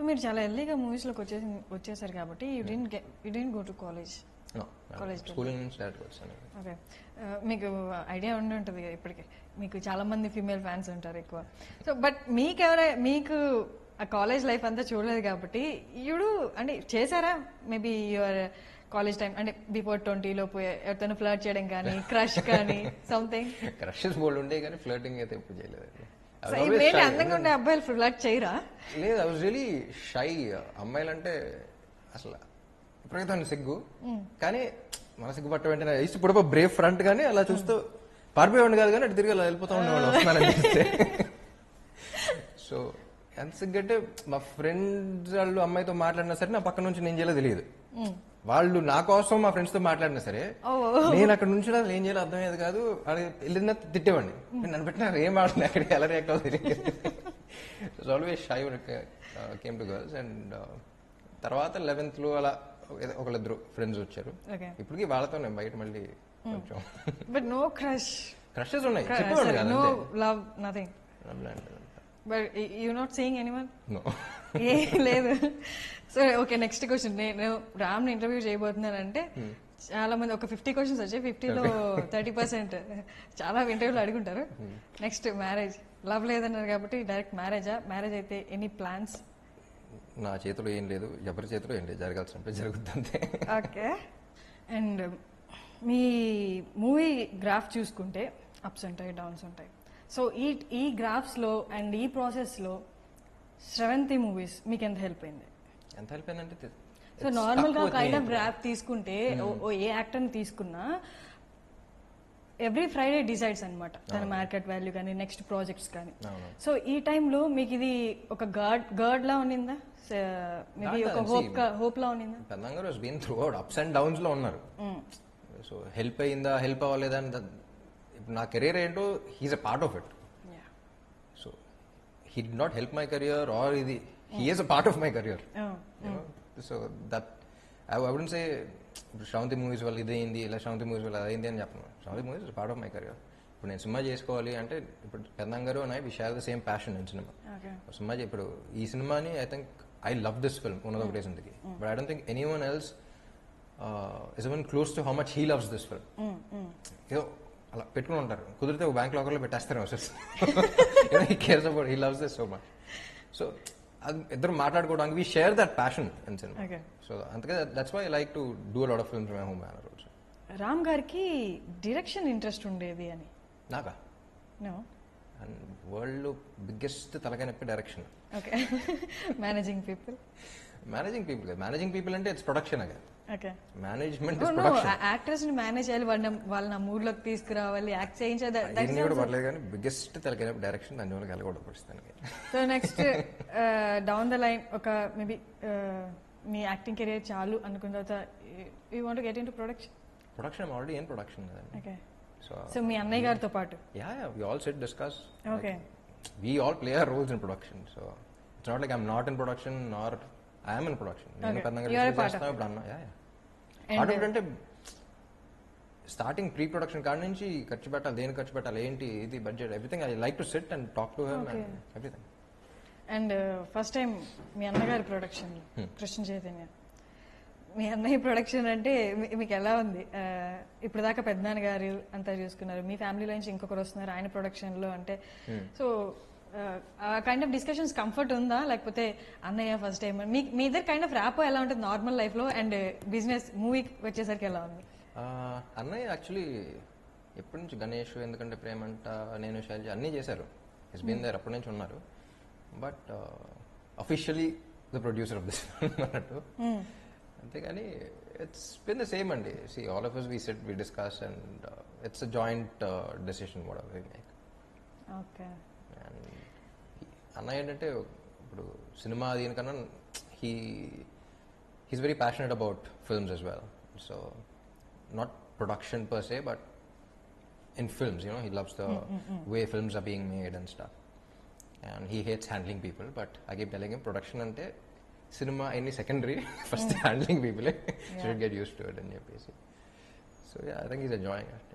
మీరు చాలా ఎర్లీగా మూవీస్లోకి వచ్చేసారు కాబట్టి you didn't go to college. School నుంచి డైరెక్ట్ వచ్చాను. ఓకే, మీకు ఐడియా ఉండి ఉంటుంది కదా ఇప్పటికే, మీకు చాలా మంది ఫీమేల్ ఫ్యాన్స్ ఉంటారు ఎక్కువ. సో బట్ మీకు ఆ కాలేజ్ లైఫ్ అంతా చూడలేదు కాబట్టి ఇప్పుడు అంటే చేశారా మేబీ యువర్ కాలేజ్ టైం అంటే బిఫోర్ 20 పోయి ఎవరితో ఫ్లర్ట్ చేయడం కానీ క్రష్ కానీ సంథింగ్? క్రషెస్ బోల్డ్ ఉండే కానీ ఫ్లర్టింగ్ అయితే ఎప్పుడు చేయలేదు. అందంగా ఉండే అబ్బాయిలు ఫ్లర్ట్ చేయరా? లేదు, ఐ వాజ్ రియలీ షై. అమ్మాయిలంటే అసలు ఇప్పుడైతే సిగ్గు, కానీ మన సిగ్గు పట్ట వెంటనే ఇప్పుడు బ్రేవ్ ఫ్రంట్ కానీ అలా చూస్తూ పారిపోయేవాడిని కాదు కానీ అటు తిరిగి అలా వెళ్ళిపోతా ఉండేవాళ్ళు వస్తున్నానని చూస్తే. సో ఎంత సిగ్గు అంటే మా ఫ్రెండ్స్ వాళ్ళు అమ్మాయితో మాట్లాడినా సరే నా పక్క నుంచి నేను చేయలేదు తెలియదు. వాళ్ళు నా కోసం మా ఫ్రెండ్స్ తో మాట్లాడినా సరే నేను అక్కడ నుంచి ఏం చేయాలో అర్థమయ్యేది కాదు. వెళ్ళిన తిట్టేవాడిని, నన్ను పెట్టినారు ఏం ఆడుతుంది అక్కడికి ఎలా రియాక్ట్ అవుతుంది. Always shy came to girls. And తర్వాత 11th లో అలా ఒకళ్ళిద్దరు ఫ్రెండ్స్ వచ్చారు. ఇప్పటికి వాళ్ళతో నేను బయట మళ్ళీ కొంచెం. బట్ నో క్రషెస్ ఉన్నాయి, చెప్పేవాడు కదా. No love, nothing. But you not seeing anyone? No, లేదు. So okay, next question. నేను రామ్ని ఇంటర్వ్యూ చేయబోతున్నానంటే చాలా మంది ఒక 50 క్వశ్చన్స్ వచ్చాయి, 50లో 30% చాలా ఇంటర్వ్యూలు అడుగుంటారు. నెక్స్ట్ మ్యారేజ్, లవ్ లేదన్నారు కాబట్టి డైరెక్ట్ మ్యారేజా? మ్యారేజ్ అయితే ఎనీ ప్లాన్స్? నా చేతిలో ఏం లేదు, ఎవరి చేతిలో ఏం లేదు, జరగాల్సినప్పుడు జరుగుతుంది. Okay. And me movie graph చూసుకుంటే అప్స్ ఉంటాయి, డౌన్స్ ఉంటాయి. సో ఈ గ్రాఫ్స్లో అండ్ ఈ ప్రాసెస్లో శ్రవంతి మూవీస్ మీకు ఎంత హెల్ప్ అయింది? ఎంత హెల్ప్ అయిందంటే, సో నార్మల్గా కైండ్ ఆఫ్ గ్రాఫ్ తీసుకుంటే ఏ యాక్టర్ని తీసుకున్నా ఎవ్రీ ఫ్రైడే డిసైడ్స్ అనమాట తన మార్కెట్ వాల్యూ కానీ నెక్స్ట్ ప్రాజెక్ట్స్ కానీ. సో ఈ టైంలో మీకు ఇది ఒక గర్డ్ లా ఉన్నిందా? మేబీ ఒక హోప్ లా ఉన్నిందా? పెద్దంగా was been throughout ups and downs లో ఉన్నారు. సో హెల్ప్ అయిందా, హెల్ప్ అవ్వలేదా అని ఇప్పుడు నా కెరీర్ ఏంటో he is a part of it. So he did not help my career or ఇది he is a part of my career. So that I wouldn't say ఇప్పుడు శ్రవంతి మూవీస్ వల్ల ఇదేంది, ఇలా శ్రవంతి మూవీస్ వల్ల అదేంది అని చెప్పను. Sravanthi movies is part of my career. ఇప్పుడు నేను సినిమా చేసుకోవాలి అంటే ఇప్పుడు పెద్దంగారు అని we share the same passion in cinema. Cinema ఇప్పుడు ఈ సినిమాని I think I love this film one of the place ఇందుకి, but I don't think anyone else is even close to how much he loves this film. ఏదో అలా పెట్టుకుని ఉంటారు, కుదిరితే ఒక బ్యాంక్ లాకర్లో పెట్టేస్తారు he cares about he loves this so much. So అది ఇద్దరు మాట్లాడుకోవడానికి we share that passion in cinema. So అందుకే that's why I like to do a lot of films my home banner also. Ram గారికి direction interest ఉండేది అని? నాకా? No. And world లో biggest తలకాయ నొప్పి direction. Okay. Managing people? Managing people కాదు, managing people అంటే it's production again. Okay. Management is production. Actors ని మేనేజ్ చేయాలి, వాళ్ళ మూడ్ లోకి తీసుకురావాలి, యాక్ట్ చేయించాలి. దట్ కూడా పర్లేదు కానీ బిగ్గెస్ట్ తలకాయ నొప్పి డైరెక్షన్, దాని వల్ల కలగకూడదు పరిస్థితి. So next down the line ఒక మేబీ మీ యాక్టింగ్ కెరీర్ చాలు అనుకున్న తర్వాత you want to get into production? Production already ఏం ప్రొడక్షన్ కదండి. ఓకే. సో మీ అన్నయ్య గారితో పాటు we all sit discuss. Okay. We all play our roles in production. So it's not like I'm not in production or I am in production. నేను పెద్దగా చేస్తాను ఇప్పుడు అన్న. పార్ట్ అంటే స్టార్టింగ్ ప్రీ ప్రొడక్షన్ కాడ నుంచి ఖర్చు పెట్టాలి, దేని ఖర్చు పెట్టాలి, ఏంటి ఇది budget, everything I like to sit and talk to him and everything. And first time మీ అన్నగారి ప్రొడక్షన్ కృష్ణ చైతన్య, మీ అన్నయ్య ప్రొడక్షన్ అంటే మీకు ఎలా ఉంది? ఇప్పుడు దాకా పెద్దనాన్న గారు అంతా చూసుకున్నారు, మీ ఫ్యామిలీలో నుంచి ఇంకొకరు వస్తున్నారు ఆయన ప్రొడక్షన్ లో అంటే, so kind of discussions comfort ఉందా, లేకపోతే అన్నయ్య ఫస్ట్ టైం మీ ఇద్దరు కైండ్ ఆఫ్ ర్యాప్ ఎలా ఉంటుంది నార్మల్ లైఫ్ లో అండ్ బిజినెస్ మూవీ వచ్చేసరికి ఎలా ఉంది? అన్నయ్య యాక్చువల్లీ ఎప్పటి నుంచి గణేష్, ఎందుకంటే ప్రేమంట, నేను శైలజ అన్నీ చేశారు, ఇట్స్ బీన్ దేర్, అప్పటి నుంచి ఉన్నారు. But officially the producer of this అన్నట్టు. అంతేగాని ఇట్స్ బిన్ ద సేమ్ అండి. See all of us we sit, we discuss and it's a joint decision whatever we make. Okay. And అన్నయ్య ఏంటంటే ఇప్పుడు cinema దీనికన్నా he's very passionate about films as well. So not production per se, but in films, you know, he loves the way films are being made and stuff. And he hates handling people, but I keep telling him production ante cinema any secondary, first handling people, should get used to it and so yeah, I think he's enjoying it.